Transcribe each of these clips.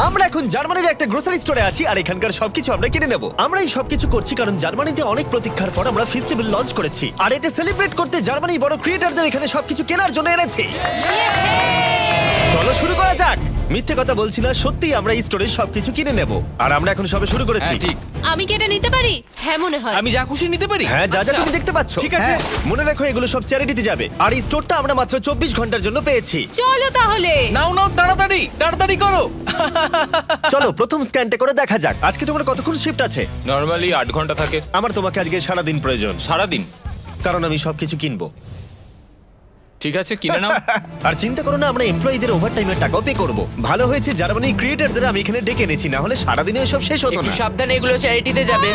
আমরা এখন জার্মানির একটা গ্রোসারি স্টোরে আছি আর এখানকার সবকিছু আমরা কিনে নেব। আমরা এই সবকিছু করছি কারণ জার্মানিতে অনেক প্রতীক্ষার পর আমরা ফেস্টিভ্যাল লঞ্চ করেছি, আর এটা সেলিব্রেট করতে জার্মানির বড় ক্রিয়েটরদের এখানে সবকিছু কেনার জন্য এনেছি। চলো শুরু করা যাক। মিথ্যে কথা বলছি না, সত্যি আমরা এই স্টোরে সবকিছু কিনে নেব, আর আমরা এখন সবে শুরু করেছি। ঠিক। আমি কি এটা নিতে পারি? হ্যাঁ মনে হয়। আমি যা খুশি নিতে পারি? হ্যাঁ, যা যা তুমি দেখতে পাচ্ছ। ঠিক আছে। মনে রাখো এগুলো সব চ্যারিটিতে যাবে, আর এই স্টোরটা আমরা মাত্র 24 ঘন্টার জন্য পেয়েছি। চলো তাহলে। নাও নাও, তাড়াতাড়ি তাড়াতাড়ি করো। চলো প্রথম স্ক্যানটা করে দেখা যাক। আজকে তোমার কতক্ষণ শিফট আছে? নরমালি 8 ঘন্টা থাকে। আমার তোমাকে আজকে সারাদিন প্রয়োজন, সারাদিন? কারণ আমি সবকিছু কিনবো। ঠিক আছে, কিনে নাও। আর চিন্তা করো না, আমরা এমপ্লয়ীদের ওভারটাইমের টাকাও পে করব। ভালো হয়েছে জার্মানির ক্রিয়েটরদের আমি এখানে ডেকে এনেছি, না হলে সারাদিনে সব শেষ হতো একটু না। সাবধানে, এগুলো চ্যারিটিতে যাবে।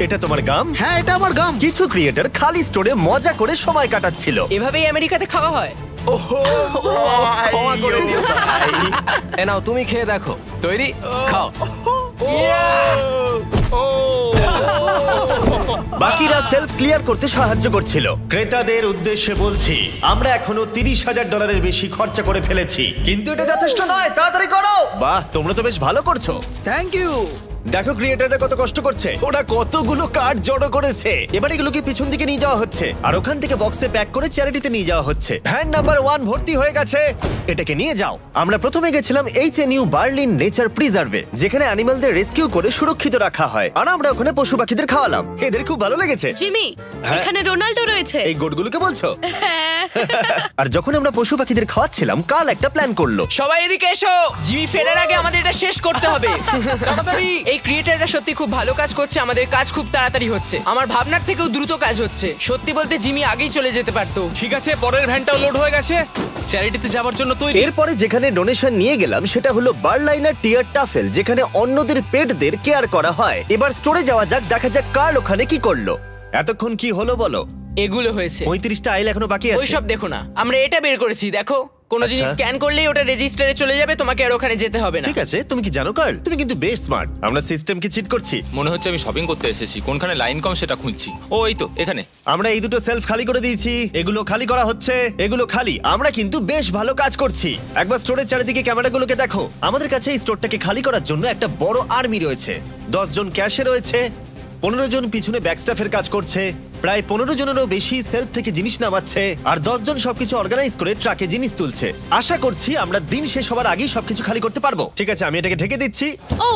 এটা তোমার গাম? হ্যাঁ, এটা আমার গাম। কিছু ক্রিয়েটর খালি স্টোরে মজা করে সময় কাটাচ্ছিল। এভাবেই আমেরিকাতে খাওয়া হয়। ক্ষমা করে দিও ভাই। এ নাও, তুমি খেয়ে দেখো। তৈরি? খাও। বাকিরা সেলফ ক্লিয়ার করতে সাহায্য করছিল। ক্রেতাদের উদ্দেশ্যে বলছি, আমরা এখনো $30,000 বেশি খরচা করে ফেলেছি, কিন্তু এটা যথেষ্ট নয়। তাড়াতাড়ি করো। বাহ, তোমরা তো বেশ ভালো করছো। Thank you. দেখো ক্রিয়েটররা কত কষ্ট করছে, ওরা কতগুলো কার্ড জড়ো করেছে। এবার এগুলোকে পিছন দিকে নিয়ে যাওয়া হচ্ছে, আর ওখান থেকে বক্সে প্যাক করে চ্যারিটিতে নিয়ে যাওয়া হচ্ছে। ভ্যান নাম্বার 1 ভর্তি হয়ে গেছে, এটাকে নিয়ে যাও। আমরা প্রথমে গেছিলাম HNU বার্লিন নেচার প্রিজার্ভে, যেখানে অ্যানিমালদের রেস্কিউ করে সুরক্ষিত রাখা হয়, আর আমরা ওখানে পশু পাখিদের খাওয়ালাম। এদের খুব ভালো লেগেছে। জিমি, হ্যাঁ। এখানে রোনাল্ডো রয়েছে। এই গোটগুলোকে বলছো? হ্যাঁ। আর যখন আমরা পশু পাখিদের খাওয়াচ্ছিলাম, কাল একটা প্ল্যান করলো। সবাই এদিকে এসো। জিমি ফেরার আগে আমাদের এটা শেষ করতে হবে। তাড়াতাড়ি। এই ক্রিয়েটররা সত্যি খুব ভালো কাজ করছে, আমাদের কাজ খুব তাড়াতাড়ি হচ্ছে। আমার ভাবনার থেকেও দ্রুত কাজ হচ্ছে। সত্যি বলতে জিমি আগেই চলে যেতে পারতো। ঠিক আছে, পরের ভ্যানটাও লোড হয়ে গেছে। চ্যারিটিতে যাওয়ার জন্য তৈরি। এরপরে যেখানে ডোনেশন নিয়ে গেলাম সেটা হলো বার্লাইনার টিয়ার টাফেল, যেখানে অন্যদের পেটদের কেয়ার করা হয়। এবার স্টোরে যাওয়া যাক, দেখা যাক কার্ল ওখানে কি করলো। এতক্ষণ কি হলো বলো? এগুলো হয়েছে। 35টা আইল এখনো বাকি আছে। ওইসব দেখো না, আমরা এটা বের করেছি। দেখো, কোনো জিনিস আচ্ছা। স্ক্যান করলেই ওটা রেজিস্টারে চলে যাবে, তোমাকে আর ওখানে যেতে হবে না। ঠিক আছে, তুমি কি জানো কার্ল, তুমি কিন্তু বেশ স্মার্ট। আমরা সিস্টেমকে চিট করছি। মনে হচ্ছে আমি শপিং করতে এসেছি, কোনখানে লাইন কম সেটা খুঁজছি। ও এই তো এখানে। আমরা এই দুটো সেলফ খালি করে দিয়েছি, এগুলো খালি করা হচ্ছে, এগুলো খালি। আমরা কিন্তু বেশ ভালো কাজ করছি। একবার স্টোরের চারিদিকে ক্যামেরাগুলোকে দেখো। আমাদের কাছে এই স্টোরটাকে খালি করার জন্য একটা বড় আর্মি রয়েছে। 10 জন ক্যাশে রয়েছে, 15 জন পিছনে ব্যাকস্টাফের কাজ করছে, প্রায় 15 জনেরও বেশি সেলফ থেকে জিনিস নামাচ্ছে, আর 10 জন সবকিছু অর্গানাইজ করে ট্রাকে জিনিস তুলছে। আশা করছি আমরা দিন শেষ হওয়ার আগেই সবকিছু খালি করতে পারবো। ঠিক আছে, আমি এটাকে ঢেকে দিচ্ছি, ও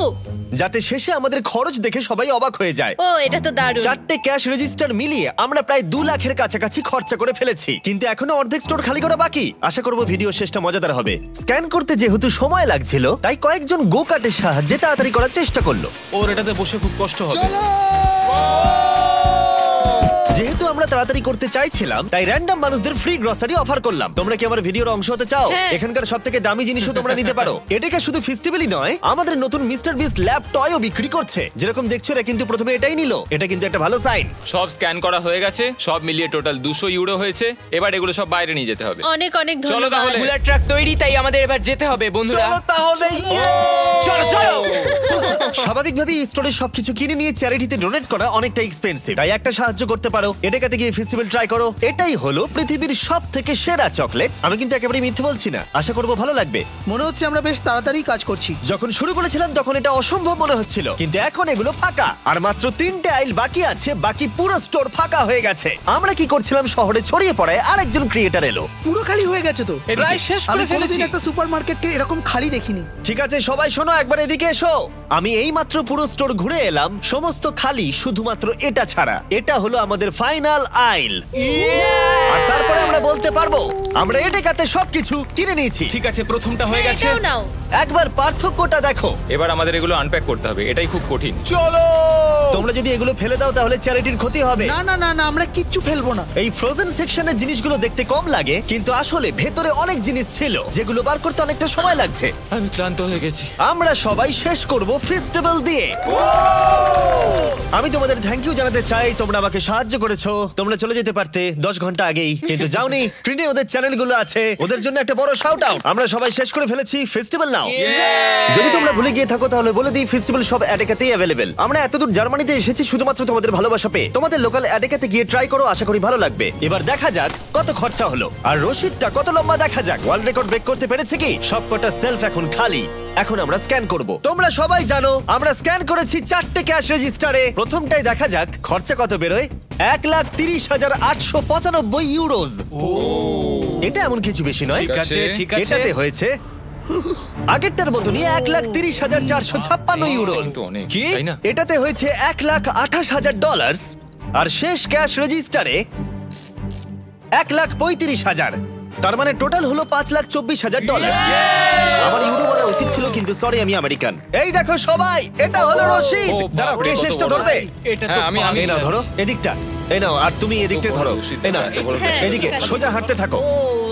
যাতে শেষে আমাদের খরচ দেখে সবাই অবাক হয়ে যায়। ও, এটা তো দারুণ। 4টে ক্যাশ রেজিস্টার মিলিয়ে আমরা প্রায় 2 লাখের কাছাকাছি খরচা করে ফেলেছি, কিন্তু এখনো অর্ধেক স্টোর খালি করা বাকি। আশা করব ভিডিও শেষটা মজাদার হবে। স্ক্যান করতে যেহেতু সময় লাগছিল, তাই কয়েকজন গো কার্টের সাহায্যে তাড়াতাড়ি করার চেষ্টা করলো। ওর এটাতে বসে খুব কষ্ট হবে। যেহেতু আমরা তাড়াতাড়ি করতে চাইছিলাম, তাই র্যান্ডম মানুষদের ফ্রি গ্রসারি অফার করলাম। তোমরা কি আমার ভিডিওর অংশ হতে চাও? হ্যাঁ। এখানকার সবথেকে দামি জিনিসও তোমরা নিতে পারো। এটাকে শুধু ফেস্টিভ্যালই নয়, আমাদের নতুন মিস্টার বিস্ট ল্যাব টয়ও বিক্রি করছে। যেরকম দেখছো, এরা কিন্তু প্রথমে এটাই নিল। এটা কিন্তু একটা ভালো সাইন। সব স্ক্যান করা হয়ে গেছে, সব মিলিয়ে টোটাল 200 ইউরো হয়েছে। এবার এগুলো সব বাইরে নিয়ে যেতে হবে। অনেক অনেক চলো ধন্যবাদ। তাহলে। বুলার ট্রাক তৈরি, তাই আমাদের এবার যেতে হবে বন্ধুরা। তাহলে চলো চলো। স্বাভাবিকভাবেই স্টোরে সবকিছু কিনে নিয়ে চ্যারিটিতে ডোনেট করা অনেকটা এক্সপেন্সিভ, তাই একটা সাহায্য করতে পারো। এটাকে গিয়ে ফেস্টিভ্যাল ট্রাই করো। এটাই হলো পৃথিবীর সবথেকে সেরা চকলেট। আমি কিন্তু একেবারেই মিথ্যে বলছি না, আশা করবো ভালো লাগবে। মনে হচ্ছে আমরা বেশ তাড়াতাড়ি কাজ করছি। যখন শুরু করেছিলাম তখন এটা অসম্ভব মনে হচ্ছিল, কিন্তু এখন এগুলো ফাঁকা, আর মাত্র 3টে আইল বাকি আছে। বাকি পুরো স্টোর ফাঁকা হয়ে গেছে। আমরা কি করছিলাম, শহরে ছড়িয়ে পড়ায় আরেকজন ক্রিয়েটর এলো। পুরো খালি হয়ে গেছে তো। প্রায় শেষ আমি করে ফেলেছি। কোনোদিন একটা সুপারমার্কেটকে এরকম খালি দেখিনি। ঠিক আছে সবাই শোনো, একবার এদিকে এসো। আমি এই মাত্র পুরো স্টোর ঘুরে এলাম, সমস্ত খালি, শুধুমাত্র এটা ছাড়া। এটা হলো আমাদের ফাইনাল আইল, আর তারপরে আমরা বলতে পারবো আমরা এটাতে সবকিছু কিনে নিয়েছি। ঠিক আছে, প্রথমটা হয়ে গেছে। এটাও নাও। একবার পার্থক্যটা দেখো। এবার আমাদের এগুলো আনপ্যাক করতে হবে, এটাই খুব কঠিন। চলো। তোমরা যদি এগুলো ফেলে দাও তাহলে চ্যারিটির ক্ষতি হবে। না না না না, আমরা কিচ্ছু ফেলবো না। এই ফ্রোজেন সেকশনের জিনিসগুলো দেখতে কম লাগে, কিন্তু আসলে ভেতরে অনেক জিনিস ছিল যেগুলো বার করতে অনেকটা সময় লাগছে। আমি ক্লান্ত হয়ে গেছি। আমরা সবাই শেষ করব ফেস্টিভ্যাল দিয়ে। আমি তোমাদের থ্যাংক ইউ জানাতে চাই, তোমরা আমাকে সাহায্য করেছো। তোমরা চলে যেতে পারতে 10 ঘন্টা আগেই, কিন্তু যাওনি। স্ক্রিনে ওদের চ্যানেলগুলো আছে, ওদের জন্য একটা বড় শাউট আউট। আমরা সবাই শেষ করে ফেলেছি ফেস্টিভ্যাল নাও। যদি তোমরা ভুলে গিয়ে থাকো তাহলে বলে দিই, ফেস্টিভ্যাল সব অ্যাডেকাতেই অ্যাভেলেবেল। আমরা এতদূর জার্মানিতে এসেছি শুধুমাত্র তোমাদের ভালোবাসা পেয়ে। তোমাদের লোকাল অ্যাডেকাতে গিয়ে ট্রাই করো, আশা করি ভালো লাগবে। এবার দেখা যাক কত খরচা হলো, আর রসিদটা কত লম্বা দেখা যাক। ওয়ার্ল্ড রেকর্ড ব্রেক করতে পেরেছে কি? সবকটা সেলফ এখন খালি। এখন আমরা স্ক্যান করব। তোমরা সবাই জানো আমরা স্ক্যান করেছি 4টে ক্যাশ রেজিস্টারে। প্রথমটাই দেখা যাক খরচা কত বেরোয়। 1,30,895 ইউরোজ। এটা এমন কিছু বেশি নয়। ঠিক আছে, ঠিক আছে। এটাতে হয়েছে আগেরটার মতনই 1,30,456 ইউরোজ। কিন্তু অনেক, কি? তাই না? এটাতে হয়েছে $1,28,000 আর শেষ ক্যাশ রেজিস্টারে 1,35,000। তার মানে টোটাল হলো $5,24,000। আমার ইউরো বলা উচিত ছিল, কিন্তু সরি আমি আমেরিকান। এই দেখো সবাই, এটা হলো রশিদ। ও, দাঁড়াও, বাপরে, কে কত শেষটা বড়। ধরবে? এটা তো হ্যাঁ, আমি এই নাও ধরো এদিকটা, এই নাও, আর তুমি এদিকটা বড় ধরো। রশিদ, এই নাও এত বড় হ্যাঁ, এদিকে ঠিক আছে। সোজা হাঁটতে থাকো। ও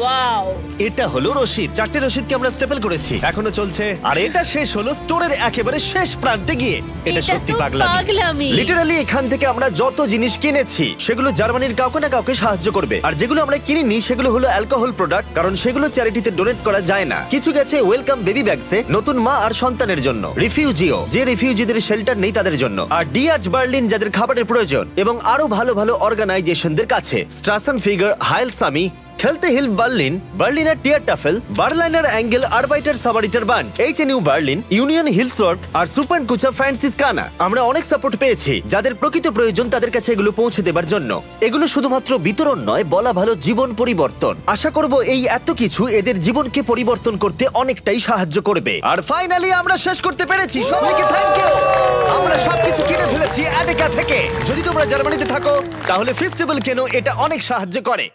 ওয়াও। এটা হলো রশিদ। 4টে রশিদকে আমরা স্টেপল করেছি, এখনো চলছে। আর এটা শেষ হলো স্টোরের একেবারে শেষ প্রান্তে গিয়ে। এটা এটা সত্যি তো পাগলামি। পাগলামি। লিটারালি এখান থেকে আমরা যত জিনিস কিনেছি সেগুলো জার্মানির কাউকে না কাউকে সাহায্য করবে। আর যেগুলো আমরা কিনিনি সেগুলো হলো অ্যালকোহল প্রোডাক্ট, কারণ সেগুলো চ্যারিটিতে ডোনেট করা যায় না। কিছু গেছে ওয়েলকাম বেবি ব্যাগসে, নতুন মা আর সন্তানের জন্য। রিফিউজিও, যে রিফিউজিদের শেল্টার নেই তাদের জন্য। আর ডিআরচ বার্লিন, যাদের খাবারের প্রয়োজন। এবং আরো ভালো ভালো অর্গানাইজেশনদের কাছে স্ট্রাসেন ফিগার, হাইল সামি, খেলতে হিল Berlin, Berliner Tier Tafel, Berliner Angel, Arbeiter Samariter Bund, HNU Berlin, Union Hilfswerk আর সুপার কুচা ফ্রান্সিসকানা। আমরা অনেক সাপোর্ট পেয়েছি। যাদের প্রকৃত প্রয়োজন তাদের কাছে এগুলো পৌঁছে দেবার জন্য। এগুলো শুধুমাত্র বিতরণ নয়, বলা ভালো জীবন পরিবর্তন। আশা করব এই এত কিছু এদের জীবনকে পরিবর্তন করতে অনেকটাই সাহায্য করবে। আর ফাইনালি আমরা শেষ করতে পেরেছি। সবাইকে থ্যাংক ইউ। আমরা সবকিছু কিনে ফেলেছি অ্যাডেকা থেকে। যদি তোমরা জার্মানিতে থাকো তাহলে ফেস্টিভ্যাল কেনো, এটা অনেক সাহায্য করে।